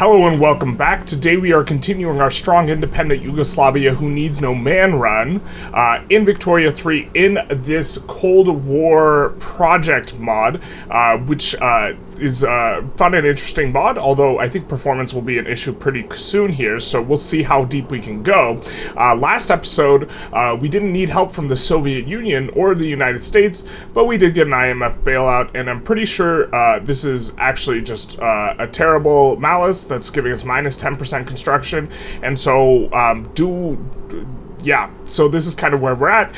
Hello and welcome back. Today we are continuing our strong independent Yugoslavia who needs no man run in Victoria 3 in this Cold War project mod, which is a fun and interesting mod, although I think performance will be an issue pretty soon here, so we'll see how deep we can go. Last episode, we didn't need help from the Soviet Union or the United States, but we did get an IMF bailout, and I'm pretty sure this is actually just a terrible malice that's giving us minus 10% construction, and so so this is kind of where we're at.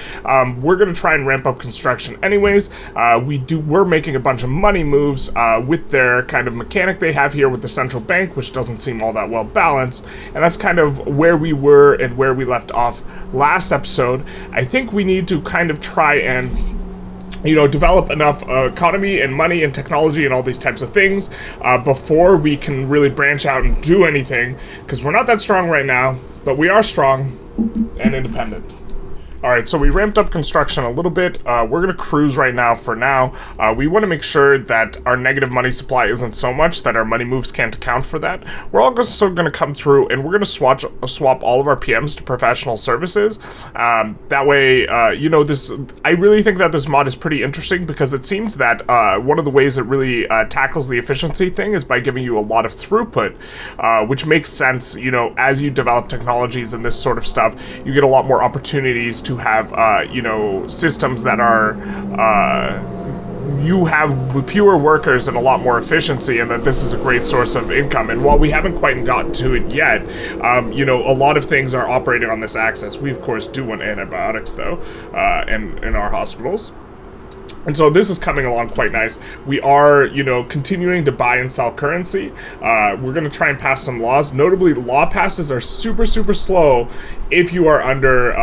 We're going to try and ramp up construction anyways. We're making a bunch of money moves with their kind of mechanic they have here with the central bank, which doesn't seem all that well balanced, and that's kind of where we were and where we left off last episode. I think we need to kind of try and develop enough economy and money and technology and all these types of things before we can really branch out and do anything, because we're not that strong right now, but we are strong and independent. Alright, so we ramped up construction a little bit. We're going to cruise right now for now. We want to make sure that our negative money supply isn't so much that our money moves can't account for that. We're also going to come through and we're going to swap all of our PMs to professional services. That way, I really think that this mod is pretty interesting because it seems that one of the ways it really tackles the efficiency thing is by giving you a lot of throughput, which makes sense. As you develop technologies and this sort of stuff, you get a lot more opportunities to have, systems that are, you have fewer workers and a lot more efficiency, and that this is a great source of income. And while we haven't quite gotten to it yet, a lot of things are operating on this axis. We, of course, do want antibiotics, though, in our hospitals. And so this is coming along quite nice. We are, continuing to buy and sell currency. We're going to try and pass some laws. Notably, law passes are super, super slow if you are under,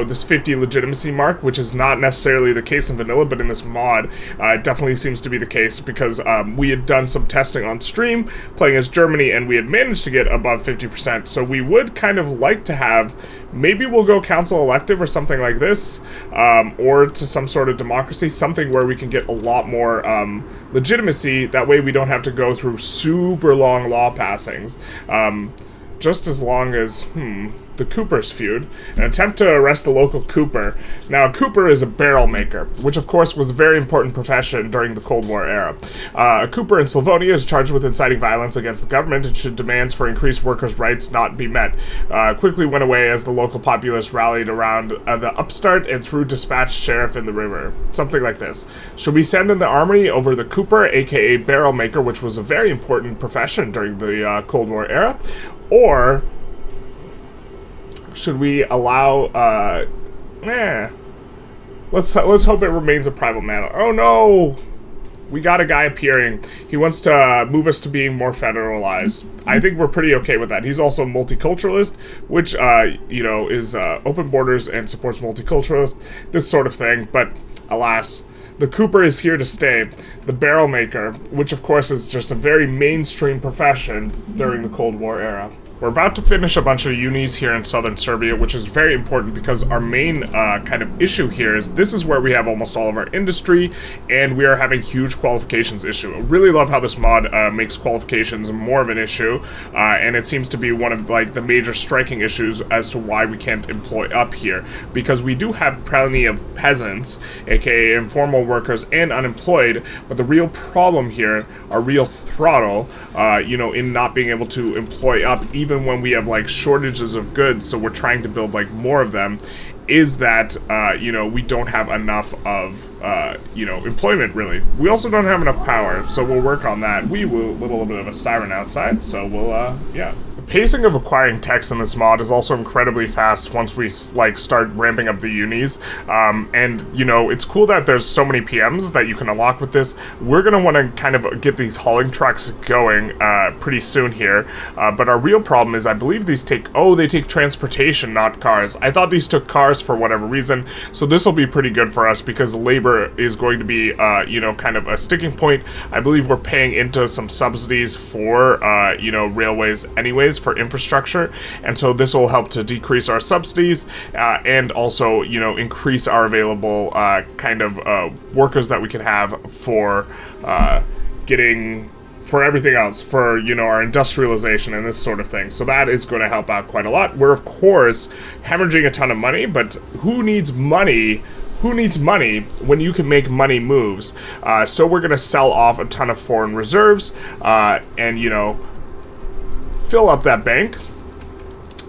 this 50 legitimacy mark, which is not necessarily the case in vanilla, but in this mod, it definitely seems to be the case because we had done some testing on stream, playing as Germany, and we had managed to get above 50%. So we would kind of like to have, maybe we'll go council elective or something like this, or to some sort of democracy, something where we can get a lot more legitimacy. That way we don't have to go through super long law passings. Just as long as, the Coopers feud. An attempt to arrest the local Cooper. Now, a Cooper is a barrel maker, which of course was a very important profession during the Cold War era. A Cooper in Slavonia is charged with inciting violence against the government and should demands for increased workers' rights not be met. Quickly went away as the local populace rallied around the upstart and threw dispatched sheriff in the river. Something like this. Should we send in the army over the Cooper, aka barrel maker, which was a very important profession during the Cold War era? Or should we allow, let's hope it remains a private matter. Oh no! We got a guy appearing. He wants to move us to being more federalized. I think we're pretty okay with that. He's also a multiculturalist, which, is open borders and supports multiculturalists, this sort of thing, but alas. The Cooper is here to stay. The barrel maker, which of course is just a very mainstream profession during the Cold War era. We're about to finish a bunch of unis here in southern Serbia, which is very important because our main kind of issue here is this is where we have almost all of our industry, and we are having huge qualifications issue. I really love how this mod makes qualifications more of an issue, and it seems to be one of the major striking issues as to why we can't employ up here, because we do have plenty of peasants, aka informal workers, and unemployed, but the real problem here, our real throttle, in not being able to employ up even when we have shortages of goods, so we're trying to build more of them, is that we don't have enough of employment really. We also don't have enough power, so we'll work on that. We will a little bit of a siren outside, so we'll The pacing of acquiring techs in this mod is also incredibly fast once we start ramping up the unis, and it's cool that there's so many PMs that you can unlock with this. We're gonna want to kind of get these hauling trucks going pretty soon here, but our real problem is I believe these take transportation, not cars. I thought these took cars for whatever reason, so this will be pretty good for us because labor is going to be kind of a sticking point. I believe we're paying into some subsidies for railways anyways for infrastructure, and so this will help to decrease our subsidies and also increase our available workers that we can have for getting for everything else, for, you know, our industrialization and this sort of thing. So that is going to help out quite a lot. We're, of course, hemorrhaging a ton of money, but who needs money? Who needs money when you can make money moves? So we're going to sell off a ton of foreign reserves and, you know, fill up that bank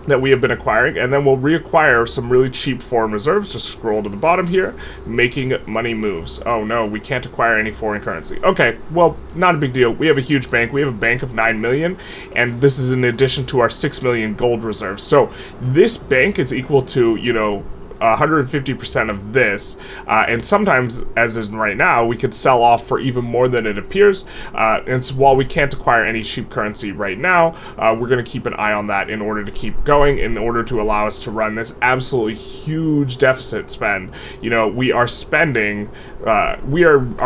that we have been acquiring, and then we'll reacquire some really cheap foreign reserves. Just scroll to the bottom here, making money moves. Oh no, we can't acquire any foreign currency. Okay, well, not a big deal. We have a huge bank. We have a bank of 9 million, and this is in addition to our 6 million gold reserves. So this bank is equal to, you know, 150% of this, and sometimes, as is right now, we could sell off for even more than it appears, and so while we can't acquire any cheap currency right now, we're going to keep an eye on that in order to keep going, in order to allow us to run this absolutely huge deficit spend. You know, we are spending, our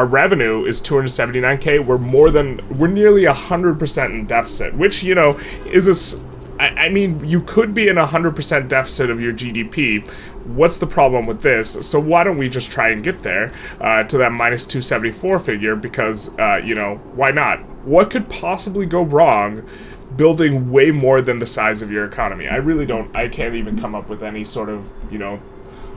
revenue is 279k, we're nearly 100% in deficit, which, you know, is I mean, you could be in 100% deficit of your GDP. What's the problem with this? So why don't we just try and get there to that minus 274 figure, because, you know, why not? What could possibly go wrong building way more than the size of your economy? I can't even come up with any sort of, you know,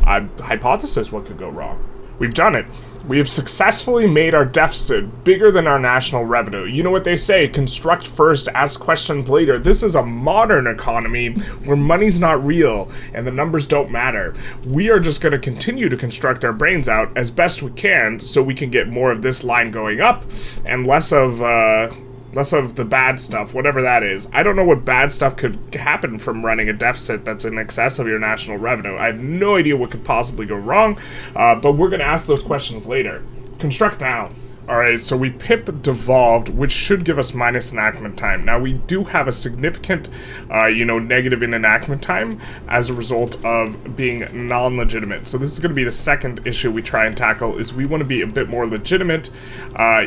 hypothesis what could go wrong. We've done it. We have successfully made our deficit bigger than our national revenue. You know what they say, construct first, ask questions later. This is a modern economy where money's not real and the numbers don't matter. We are just going to continue to construct our brains out as best we can so we can get more of this line going up and less of the bad stuff, whatever that is. I don't know what bad stuff could happen from running a deficit that's in excess of your national revenue. I have no idea what could possibly go wrong, but we're going to ask those questions later. Construct now. Alright, so we pip devolved, which should give us minus enactment time. Now, we do have a significant, you know, negative in enactment time as a result of being non-legitimate. So this is going to be the second issue we try and tackle, is we want to be a bit more legitimate,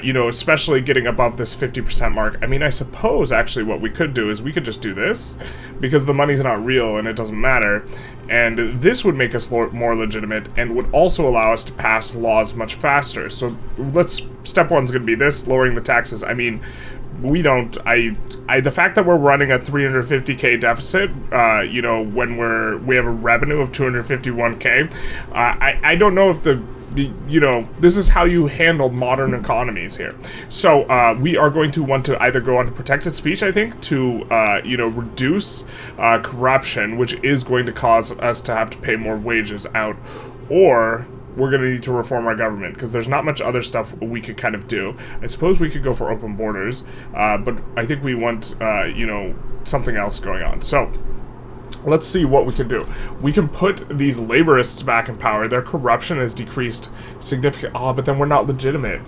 you know, especially getting above this 50% mark. I mean, I suppose, actually, what we could do is we could just do this, because the money's not real and it doesn't matter. And this would make us more legitimate and would also allow us to pass laws much faster. So step one's going to be this, lowering the taxes. I mean, the fact that we're running a 350k deficit, you know, when we have a revenue of 251k, I don't know if you know, this is how you handle modern economies here. So we are going to want to either go on to protected speech, I think, to you know, reduce corruption, which is going to cause us to have to pay more wages out, or we're going to need to reform our government, because there's not much other stuff we could kind of do. I suppose we could go for open borders, but I think we want, you know, something else going on. So let's see what we can do. We can put these laborists back in power. Their corruption has decreased significantly. Oh, but then we're not legitimate.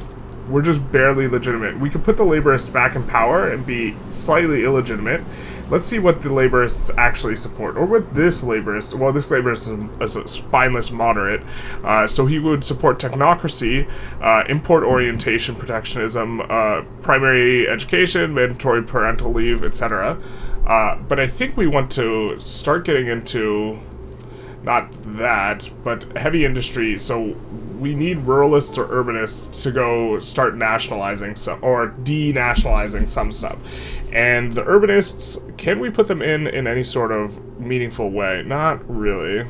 We're just barely legitimate. We could put the laborists back in power and be slightly illegitimate. Let's see what the laborists actually support. Or what this laborist... Well, this laborist is a spineless moderate. So he would support technocracy, import orientation, protectionism, primary education, mandatory parental leave, etc. But I think we want to start getting into, not that, but heavy industry. So we need ruralists or urbanists to go start nationalizing some, or denationalizing some stuff. And the urbanists, can we put them in any sort of meaningful way? Not really.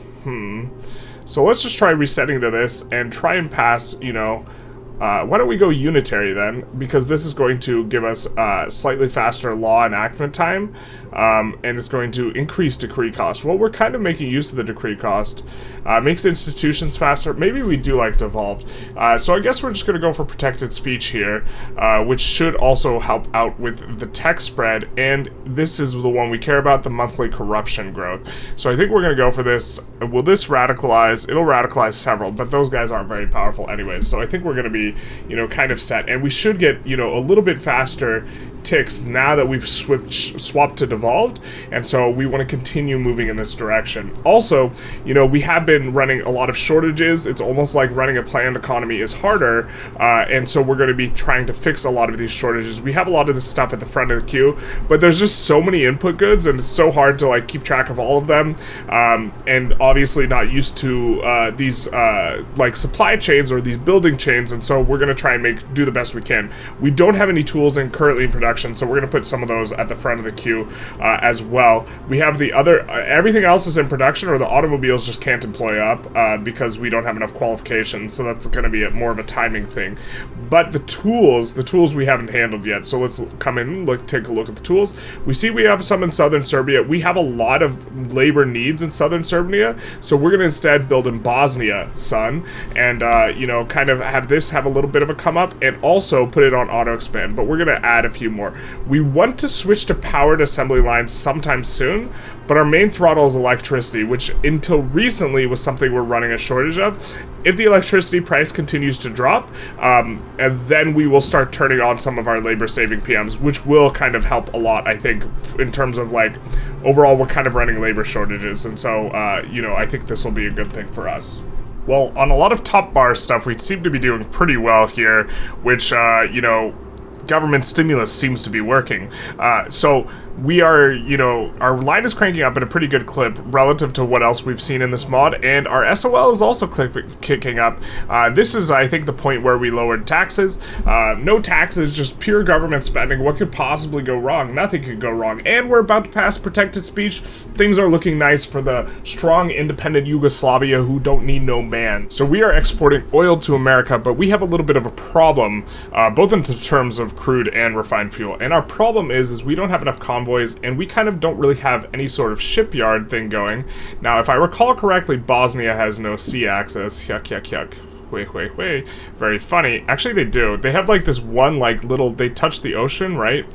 So let's just try resetting to this and try and pass, you know, why don't we go unitary then? Because this is going to give us slightly faster law enactment time, and it's going to increase decree cost. Well, we're kind of making use of the decree cost. Makes institutions faster. Maybe we do like devolved. So I guess we're just going to go for protected speech here, which should also help out with the tech spread, and this is the one we care about, the monthly corruption growth. So I think we're going to go for this. Will this radicalize? It'll radicalize several, but those guys aren't very powerful anyways. So I think we're going to be, you know, kind of set, and we should get, you know, a little bit faster ticks now that we've swapped to devolved, and so we want to continue moving in this direction. Also, you know, we have been running a lot of shortages. It's almost like running a planned economy is harder, and so we're going to be trying to fix a lot of these shortages. We have a lot of this stuff at the front of the queue, but there's just so many input goods, and it's so hard to like keep track of all of them, and obviously not used to these like supply chains or these building chains, and so we're going to try and do the best we can. We don't have any tools currently in production, so we're going to put some of those at the front of the queue as well. We have the other, everything else is in production, or the automobiles just can't employ up because we don't have enough qualifications, so that's going to be more of a timing thing. But the tools we haven't handled yet, so let's come in, take a look at the tools. We see we have some in southern Serbia. We have a lot of labor needs in southern Serbia, so we're going to instead build in Bosnia, son, and you know, kind of have this have a little bit of a come up, and also put it on auto expand, but we're going to add a few more. We want to switch to powered assembly lines sometime soon, but our main throttle is electricity, which until recently was something we're running a shortage of. If the electricity price continues to drop, and then we will start turning on some of our labor-saving PMs, which will kind of help a lot, I think, in terms of, like, overall we're kind of running labor shortages, and so, you know, I think this will be a good thing for us. Well, on a lot of top bar stuff, we seem to be doing pretty well here, which, you know, government stimulus seems to be working. So we are, you know, our line is cranking up at a pretty good clip relative to what else we've seen in this mod, and our SOL is also kicking up. This is, I think, the point where we lowered taxes. No taxes, just pure government spending. What could possibly go wrong? Nothing could go wrong. And we're about to pass protected speech. Things are looking nice for the strong, independent Yugoslavia who don't need no man. So we are exporting oil to America, but we have a little bit of a problem, both in terms of crude and refined fuel. And our problem is we don't have enough convoys, and we kind of don't really have any sort of shipyard thing going. Now, if I recall correctly, Bosnia has no sea access. Yuck, yuck, yuck. Wait. Very funny. Actually, they do. They have, like, this one, like, little... They touch the ocean, right?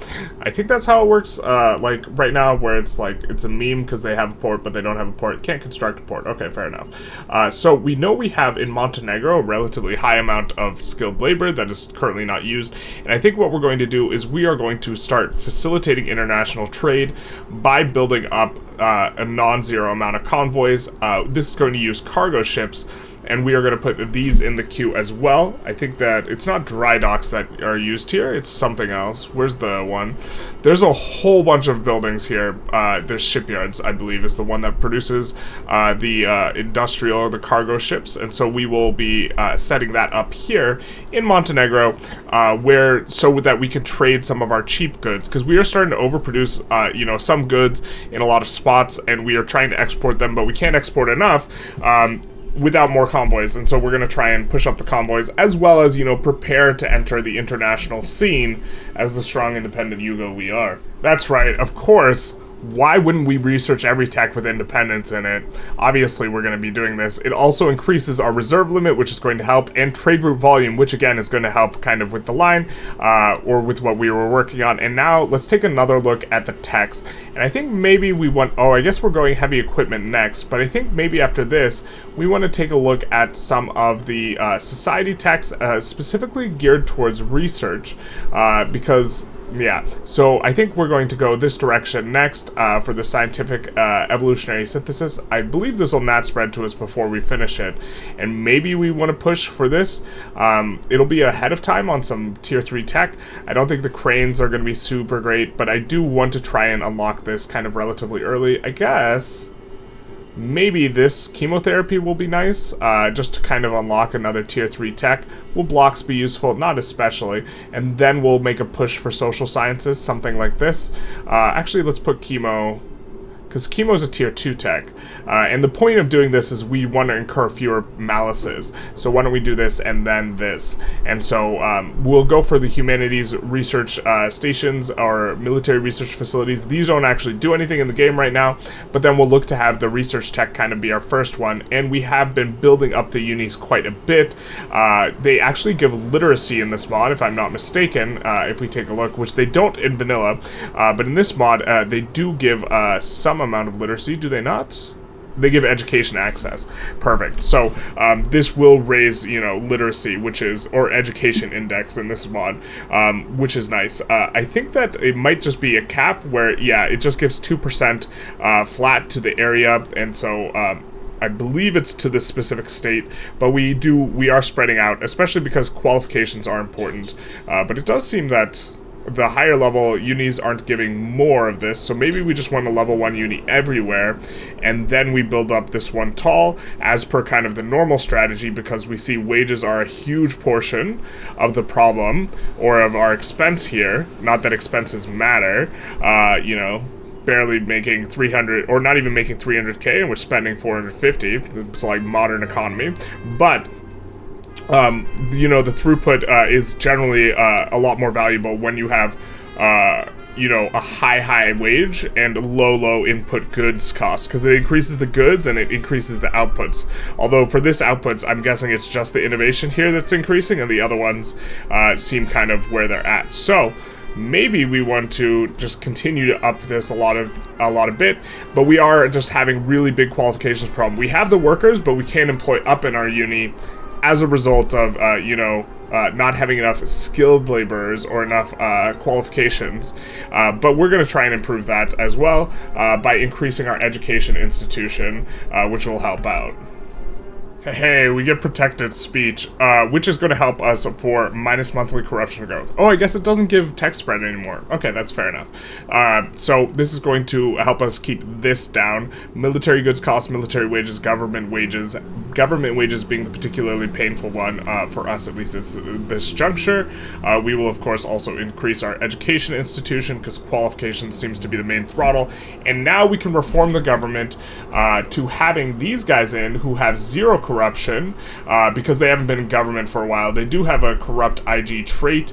I think that's how it works, like, right now, where it's, like, it's a meme because they have a port, but they don't have a port. Can't construct a port. Okay, fair enough. So, we know we have in Montenegro a relatively high amount of skilled labor that is currently not used, and I think what we're going to do is we are going to start facilitating international trade by building up a non-zero amount of convoys. This is going to use cargo ships, and we are going to put these in the queue as well. I think that it's not dry docks that are used here, it's something else. Where's the one? There's a whole bunch of buildings here. There's shipyards, I believe, is the one that produces the industrial, the cargo ships, and so we will be setting that up here in Montenegro, so that we can trade some of our cheap goods, because we are starting to overproduce, you know, some goods in a lot of spots, and we are trying to export them, but we can't export enough without more convoys, and so we're going to try and push up the convoys, as well as, you know, prepare to enter the international scene as the strong independent Yugo we are. That's right, of course. Why wouldn't we research every tech with independence in it? Obviously, we're going to be doing this. It also increases our reserve limit, which is going to help, and trade route volume, which again is going to help kind of with the line, or with what we were working on. And now, let's take another look at the techs. And I think maybe we want, I guess we're going heavy equipment next, but I think maybe after this, we want to take a look at some of the society techs, specifically geared towards research, because... yeah, so I think we're going to go this direction next for the scientific evolutionary synthesis. I believe this will not spread to us before we finish it, and maybe we want to push for this. It'll be ahead of time on some tier 3 tech. I don't think the cranes are going to be super great, but I do want to try and unlock this kind of relatively early. I guess maybe this chemotherapy will be nice, just to kind of unlock another tier 3 tech. Will blocks be useful? Not especially. And then we'll make a push for social sciences, something like this. Actually, let's put chemo, because chemo is a tier 2 tech. And the point of doing this is we want to incur fewer malices. So why don't we do this and then this? And so we'll go for the humanities research stations or military research facilities. These don't actually do anything in the game right now, but then we'll look to have the research tech kind of be our first one. And we have been building up the unis quite a bit. They actually give literacy in this mod, if I'm not mistaken, if we take a look, which they don't in vanilla. But in this mod, they do give some amount of literacy, do they not? they give education access. Perfect. So this will raise, you know, literacy, which is, or education index in this mod, which is nice. I think that it might just be a cap where, yeah, it just gives 2% flat to the area, and so I believe it's to this specific state, but we are spreading out, especially because qualifications are important. But it does seem that the higher level unis aren't giving more of this, so maybe we just want a level 1 uni everywhere, and then we build up this one tall as per kind of the normal strategy, because we see wages are a huge portion of the problem, or of our expense here. Not that expenses matter, you know, barely making 300, or not even making 300k, and we're spending 450. It's like modern economy, but you know, the throughput is generally a lot more valuable when you have, you know, a high wage and low input goods costs, because it increases the goods and it increases the outputs. Although for this outputs, I'm guessing it's just the innovation here that's increasing, and the other ones seem kind of where they're at. So maybe we want to just continue to up this a lot of bit, but we are just having really big qualifications problem. We have the workers, but we can't employ up in our uni as a result of, you know, not having enough skilled laborers or enough qualifications. But we're going to try and improve that as well by increasing our education institution, which will help out. Hey, we get protected speech, which is going to help us for minus monthly corruption growth. Oh, I guess it doesn't give text spread anymore. Okay, that's fair enough. So this is going to help us keep this down. Military goods costs, military wages, government wages being the particularly painful one, for us at least at this juncture. We will, of course, also increase our education institution, because qualifications seems to be the main throttle. And now we can reform the government to having these guys in who have zero corruption, because they haven't been in government for a while. They do have a corrupt IG trait,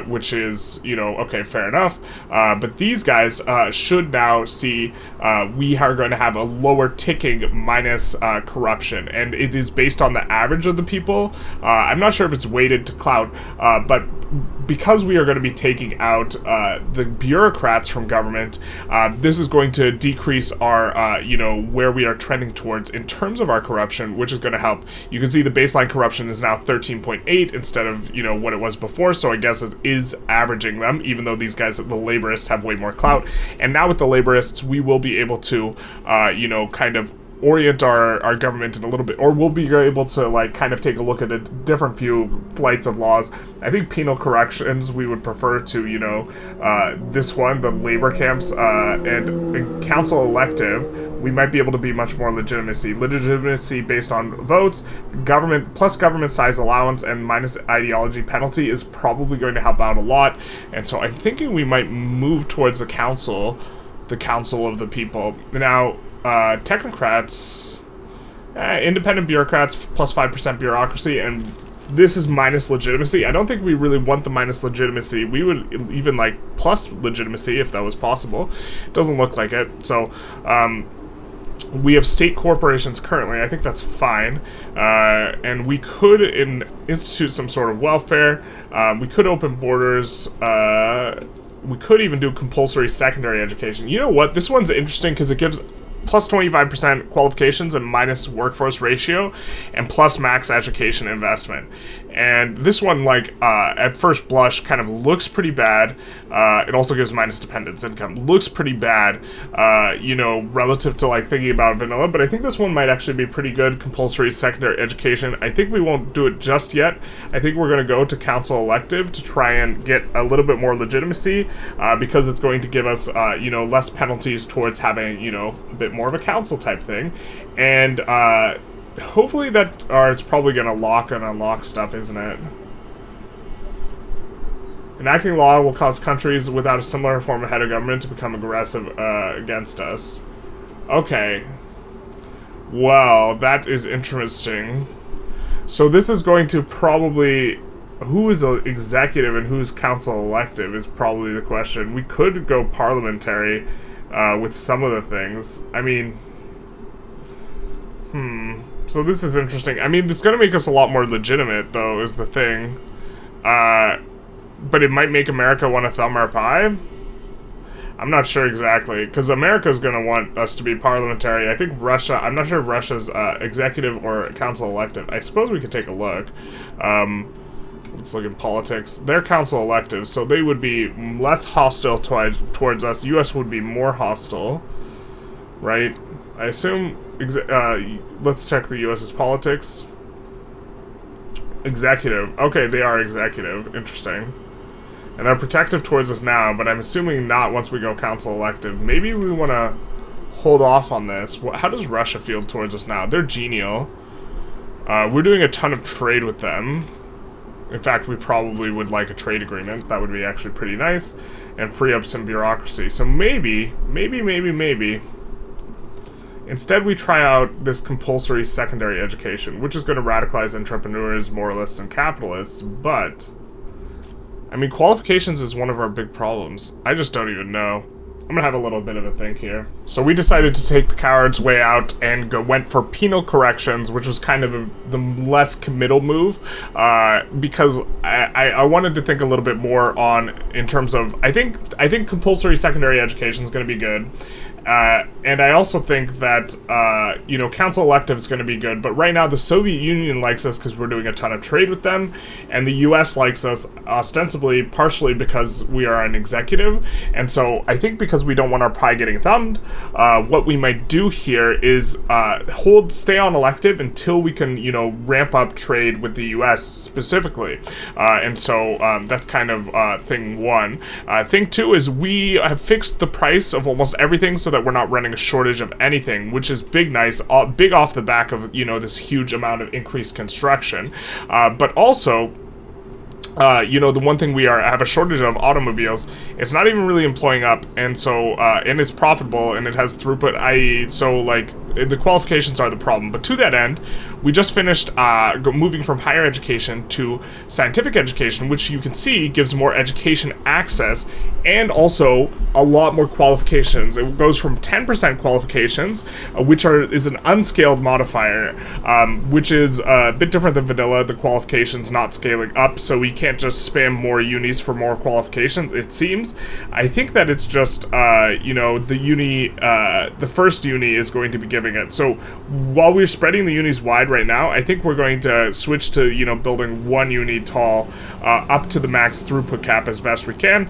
which is, you know, okay, fair enough. But these guys should now see we are going to have a lower ticking minus corruption, and it is based on the average of the people. I'm not sure if it's weighted to clout, but because we are going to be taking out the bureaucrats from government, this is going to decrease our, you know, where we are trending towards in terms of our corruption, which is going to help. You can see the baseline corruption is now 13.8 instead of, you know, what it was before, so I guess it is averaging them, even though these guys, the laborists, have way more clout. And now with the laborists, we will be able to, you know, kind of orient our government in a little bit, or we'll be able to, like, kind of take a look at a different few flights of laws. I think penal corrections we would prefer to, you know, this one, the labor camps, and council elective, we might be able to be much more legitimacy based on votes. Government plus government size allowance and minus ideology penalty is probably going to help out a lot, and so I'm thinking we might move towards the council of the people. Now, technocrats, independent bureaucrats plus 5% bureaucracy, and this is minus legitimacy. I don't think we really want the minus legitimacy. We would even like plus legitimacy if that was possible. It doesn't look like it. So we have state corporations currently. I think that's fine. And we could institute some sort of welfare. We could open borders. We could even do compulsory secondary education. You know what? This one's interesting because it gives plus 25% qualifications and minus workforce ratio, and plus max education investment. And this one, like, at first blush, kind of looks pretty bad. It also gives minus dependence income. Looks pretty bad, you know, relative to, like, thinking about vanilla, but I think this one might actually be pretty good. Compulsory secondary education. I think we won't do it just yet. I think we're going to go to council elective to try and get a little bit more legitimacy, because it's going to give us, you know, less penalties towards having, you know, a bit more of a council type thing. And, hopefully that, or it's probably going to lock and unlock stuff, isn't it? Enacting law will cause countries without a similar form of head of government to become aggressive against us. Okay. Well, that is interesting. So this is going to probably... Who is executive and who's council elective is probably the question. We could go parliamentary with some of the things. I mean... So this is interesting. I mean, it's going to make us a lot more legitimate, though, is the thing. But it might make America want to thumb our pie. I'm not sure exactly, because America's going to want us to be parliamentary. I think Russia, I'm not sure if Russia's executive or council elective. I suppose we could take a look. Let's look at politics. They're council elective, so they would be less hostile towards us. U.S. would be more hostile, right? I assume, let's check the U.S.'s politics. Executive. Okay, they are executive. Interesting. And they're protective towards us now, but I'm assuming not once we go council elective. Maybe we want to hold off on this. How does Russia feel towards us now? They're genial. We're doing a ton of trade with them. In fact, we probably would like a trade agreement. That would be actually pretty nice. And free up some bureaucracy. So maybe... Instead, we try out this compulsory secondary education, which is going to radicalize entrepreneurs, moralists, and capitalists, but... I mean, qualifications is one of our big problems. I just don't even know. I'm gonna have a little bit of a think here. So we decided to take the coward's way out and went for penal corrections, which was kind of the less committal move, because I wanted to think a little bit more on, in terms of, I think compulsory secondary education is going to be good. And I also think that, you know, council elective is going to be good, but right now the Soviet Union likes us because we're doing a ton of trade with them, and the US likes us ostensibly, partially because we are an executive, and so I think because we don't want our pie getting thumbed, what we might do here is stay on elective until we can, you know, ramp up trade with the US specifically, and so that's kind of thing one. Thing two is we have fixed the price of almost everything so that we're not running a shortage of anything, which is big off the back of, you know, this huge amount of increased construction, but also you know, the one thing we have a shortage of automobiles. It's not even really employing up, and so and it's profitable and it has throughput. So like the qualifications are the problem. But to that end, we just finished moving from higher education to scientific education, which you can see gives more education access and also a lot more qualifications. It goes from 10% qualifications, which is an unscaled modifier, which is a bit different than vanilla. The qualifications not scaling up, so we can't just spam more unis for more qualifications, it seems. I think that it's just, you know, the first uni is going to be giving it. So while we're spreading the unis wide right now, I think we're going to switch to, you know, building one uni tall up to the max throughput cap as best we can.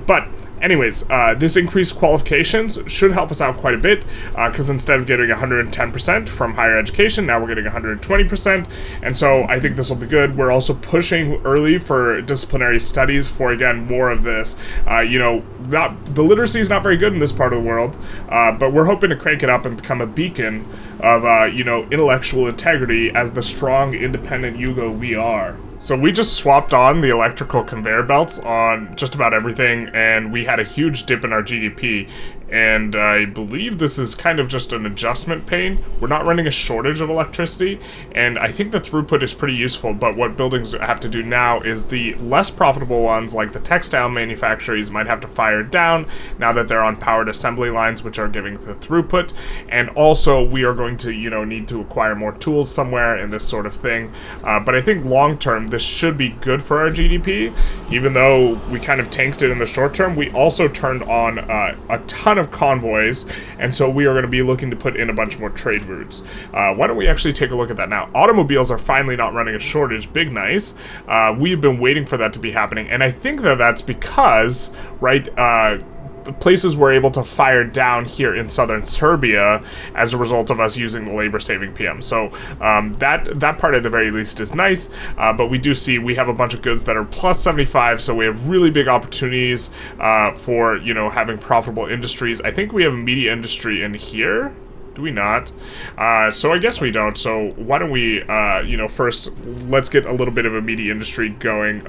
But anyways, this increased qualifications should help us out quite a bit, because instead of getting 110% from higher education, now we're getting 120%, and so I think this will be good. We're also pushing early for disciplinary studies for, again, more of this. You know, the literacy is not very good in this part of the world, but we're hoping to crank it up and become a beacon of, you know, intellectual integrity as the strong, independent Yugo we are. So we just swapped on the electrical conveyor belts on just about everything, and we had a huge dip in our GDP. And I believe this is kind of just an adjustment pane. We're not running a shortage of electricity, and I think the throughput is pretty useful, but what buildings have to do now is the less profitable ones, like the textile manufacturers, might have to fire down now that they're on powered assembly lines, which are giving the throughput, and also we are going to, you know, need to acquire more tools somewhere and this sort of thing. But I think long-term, this should be good for our GDP, even though we kind of tanked it in the short term. We also turned on a ton of convoys, and so we are going to be looking to put in a bunch more trade routes. Why don't we actually take a look at that now? Automobiles are finally not running a shortage. Big nice. We've been waiting for that to be happening, and I think that that's because, right, places were able to fire down here in southern Serbia as a result of us using the labor-saving PM. So that part at the very least is nice, but we do see we have a bunch of goods that are plus 75, so we have really big opportunities for, you know, having profitable industries. I think we have a media industry in here. Do we not? So I guess we don't. So why don't we, you know, first let's get a little bit of a media industry going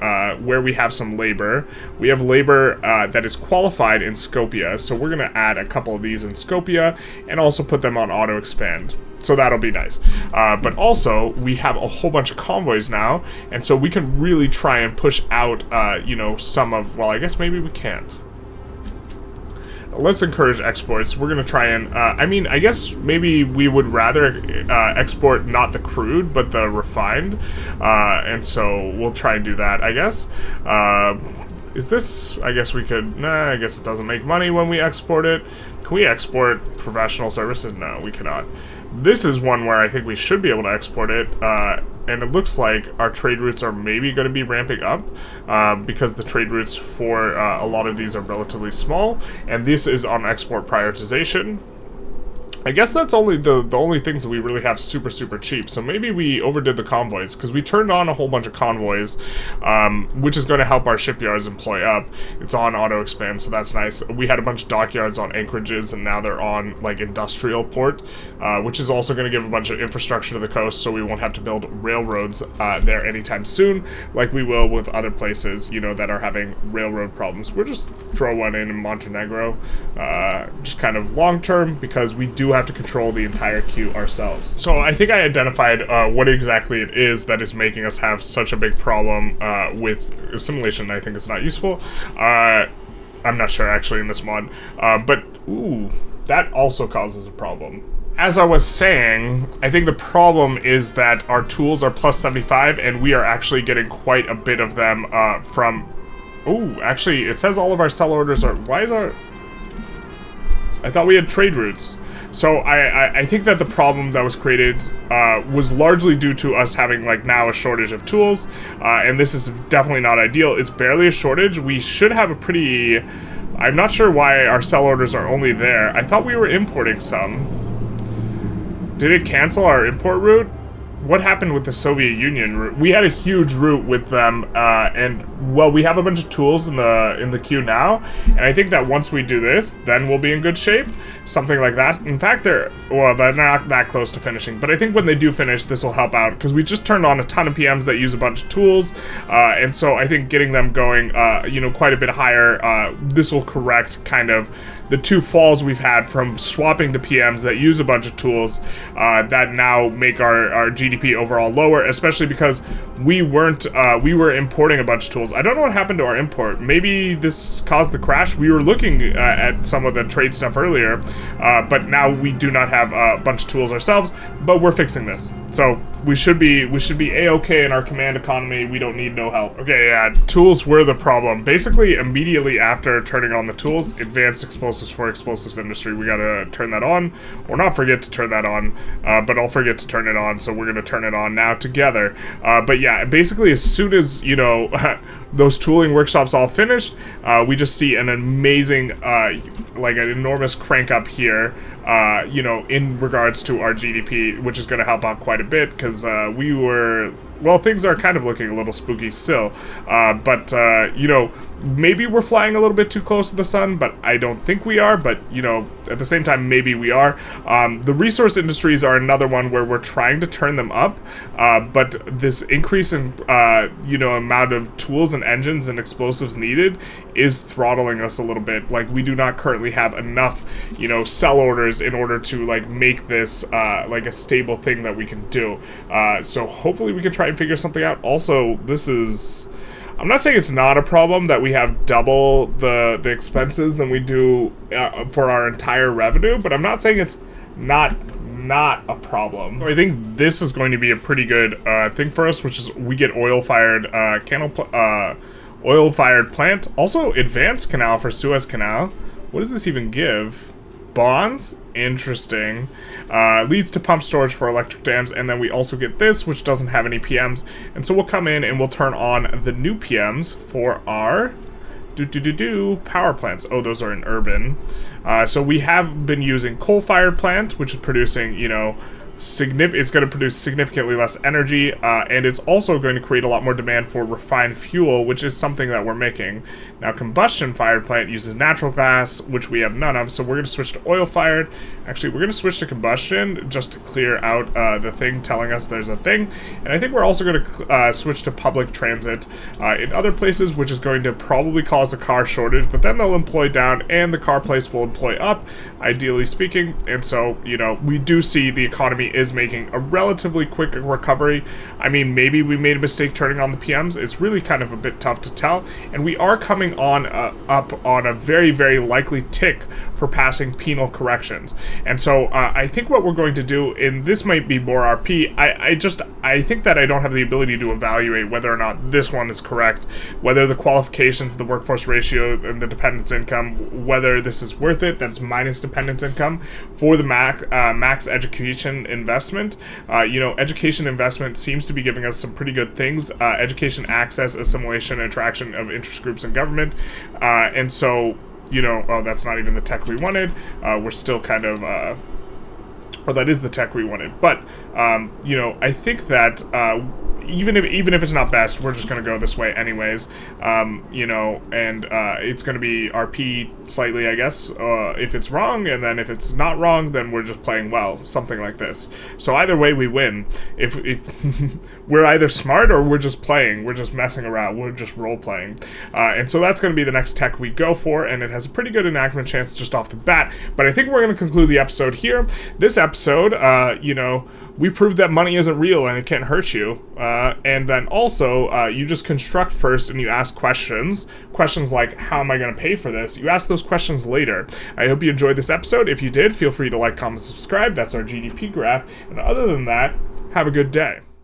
where we have some labor. We have labor that is qualified in Skopje, so we're going to add a couple of these in Skopje and also put them on auto expand. So that'll be nice. But also, we have a whole bunch of convoys now, and so we can really try and push out, you know, some of, well, I guess maybe we can't. Let's encourage exports. We're going to try and, I mean, I guess maybe we would rather export not the crude, but the refined. And so we'll try and do that, I guess. Is this... I guess we could... Nah, I guess it doesn't make money when we export it. Can we export professional services? No, we cannot. This is one where I think we should be able to export it, and it looks like our trade routes are maybe going to be ramping up, because the trade routes for a lot of these are relatively small, and this is on export prioritization. I guess that's only the only things that we really have super cheap, so maybe we overdid the convoys, because we turned on a whole bunch of convoys, which is going to help our shipyards employ up. It's on auto-expand, so that's nice. We had a bunch of dockyards on anchorages, and now they're on, like, industrial port, which is also going to give a bunch of infrastructure to the coast, so we won't have to build railroads there anytime soon, like we will with other places, you know, that are having railroad problems. We'll just throw one in Montenegro, just kind of long-term, because we do have to control the entire queue ourselves. So I think I identified what exactly it is that is making us have such a big problem with assimilation. I think it's not useful. I'm not sure actually in this mod, but ooh, that also causes a problem. As I was saying, I think the problem is that our tools are plus 75, and we are actually getting quite a bit of them from... Ooh, actually, it says all of our sell orders are... Why is our... I thought we had trade routes. So I think that the problem that was created was largely due to us having, like, now a shortage of tools, and this is definitely not ideal. It's barely a shortage. We should have a pretty... I'm not sure why our sell orders are only there. I thought we were importing some. Did it cancel our import route? What happened with the Soviet Union route? We had a huge route with them, and, well, we have a bunch of tools in the queue now, and I think that once we do this, then we'll be in good shape. Something like that. In fact, they're not that close to finishing, but I think when they do finish, this will help out, because we just turned on a ton of PMs that use a bunch of tools, and so I think getting them going, you know, quite a bit higher, this will correct kind of the two falls we've had from swapping to PMs that use a bunch of tools that now make our GDP overall lower, especially because we were importing a bunch of tools. I don't know what happened to our import. Maybe this caused the crash. We were looking at some of the trade stuff earlier, but now we do not have a bunch of tools ourselves, but we're fixing this. So we should be A-okay in our command economy. We don't need no help. Okay, yeah, tools were the problem. Basically, immediately after turning on the tools, advanced explosives for explosives industry, we gotta turn that on, or not forget to turn that on, but I'll forget to turn it on, so we're gonna turn it on now together. But yeah, basically as soon as, you know, those tooling workshops all finished, we just see an amazing, like an enormous crank up here, you know, in regards to our GDP, which is going to help out quite a bit, because we were... Well, things are kind of looking a little spooky still, but, you know, maybe we're flying a little bit too close to the sun, but I don't think we are, but, you know, at the same time, maybe we are. The resource industries are another one where we're trying to turn them up, but this increase in, you know, amount of tools and engines and explosives needed is throttling us a little bit. Like, we do not currently have enough, you know, sell orders in order to, like, make this, like, a stable thing that we can do. So hopefully we can try and figure something out. Also, this is... I'm not saying it's not a problem that we have double the expenses than we do for our entire revenue, but I'm not saying it's not a problem. I think this is going to be a pretty good thing for us, which is we get oil-fired oil-fired plant. Also, advanced canal for Suez Canal. What does this even give? Bonds? Interesting. Leads to pump storage for electric dams, and then we also get this, which doesn't have any PMs, and so we'll come in and we'll turn on the new PMs for our power plants. Oh, those are in urban. So we have been using coal-fired plant, which is producing, you know, it's going to produce significantly less energy, and it's also going to create a lot more demand for refined fuel, which is something that we're making. Now, combustion-fired plant uses natural gas, which we have none of, so we're going to switch to oil-fired. Actually, we're going to switch to combustion just to clear out the thing telling us there's a thing. And I think we're also going to switch to public transit in other places, which is going to probably cause a car shortage, but then they'll employ down, and the car place will employ up, ideally speaking. And so, you know, we do see the economy is making a relatively quick recovery. I mean, maybe we made a mistake turning on the PMs. It's really kind of a bit tough to tell. And we are coming on up on a very, very likely tick for passing penal corrections. And so I think what we're going to do, and this might be more RP, I think that I don't have the ability to evaluate whether or not this one is correct, whether the qualifications, the workforce ratio, and the dependence income, whether this is worth it, that's minus dependence income, for the max education investment. Education investment seems to be giving us some pretty good things. Education access, assimilation, attraction of interest groups in government. And so, that's not even the tech we wanted. We're still kind of... that is the tech we wanted. But, I think that... even if it's not best, we're just going to go this way anyways, and it's going to be RP slightly, I guess, if it's wrong, and then if it's not wrong, then we're just playing well, something like this. So either way, we win. If we're either smart or we're just playing, we're just messing around, we're just role-playing. And so that's going to be the next tech we go for, and it has a pretty good enactment chance just off the bat, but I think we're going to conclude the episode here. This episode, we proved that money isn't real and it can't hurt you. And then also, you just construct first and you ask questions. Questions like, how am I going to pay for this? You ask those questions later. I hope you enjoyed this episode. If you did, feel free to like, comment, subscribe. That's our GDP graph. And other than that, have a good day.